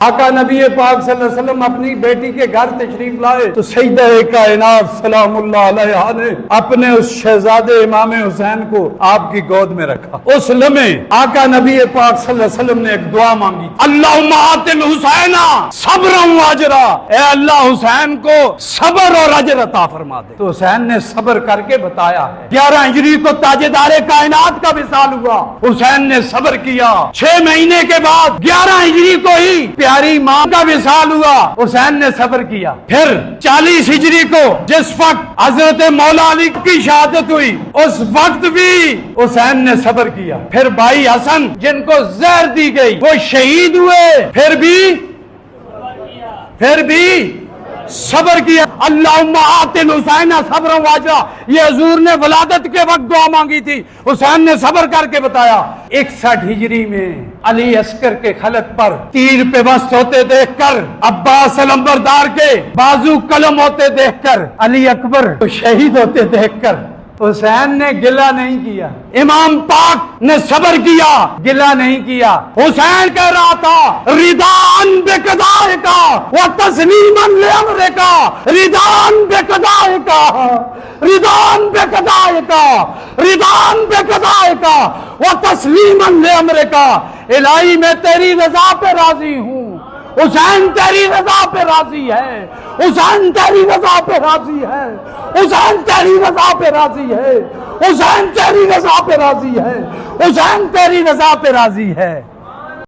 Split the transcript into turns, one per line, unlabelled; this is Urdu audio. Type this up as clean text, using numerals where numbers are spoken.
آقا نبی پاک صلی اللہ علیہ وسلم اپنی بیٹی کے گھر تشریف لائے تو سیدہ کائنات سلام اللہ علیہا نے اپنے اس شہزادے امام حسین کو آپ کی گود میں رکھا۔ اس لمحے آقا نبی پاک صلی اللہ علیہ وسلم نے ایک دعا مانگی، اللہم آت الحسین صبرا و اجرا، اے اللہ حسین کو صبر اور اجر عطا فرما دے۔ تو حسین نے صبر کر کے بتایا ہے۔ 11 ہجری کو تاجدار کائنات کا وصال ہوا، حسین نے صبر کیا۔ 6 مہینے کے بعد 11 ہجری کو ہی پیاری ماں کا وصال ہوا، حسین نے صبر کیا۔ پھر 40 ہجری کو جس وقت حضرت مولا علی کی شہادت ہوئی، اس وقت بھی حسین نے صبر کیا۔ پھر بھائی حسن جن کو زہر دی گئی وہ شہید ہوئے، پھر بھی صبر کیا۔ اللہم آت الحسین صبرا و اجرا، یہ حضور نے ولادت کے وقت دعا مانگی تھی، حسین نے صبر کر کے بتایا۔ 61 ہجری میں علی عسکر کے خلق پر تیر پہ بست ہوتے دیکھ کر، عباس علمبردار کے بازو قلم ہوتے دیکھ کر، علی اکبر کو شہید ہوتے دیکھ کر حسین نے گلہ نہیں کیا، امام پاک نے صبر کیا، گلہ نہیں کیا۔ حسین کہہ رہا تھا ردان بقضائک و تسلیما لامرک، ردان بقضائک، ردان بقضائک، ردان بقضائک و تسلیما لامرک، الہی میں تیری رضا پہ راضی ہوں، حسین تیری رضا پہ راضی ہے، حسین تیری رضا پہ راضی ہے، حسین تیری رضا پہ راضی ہے، حسین تیری رضا پہ راضی ہے، حسین تیری رضا پہ راضی ہے۔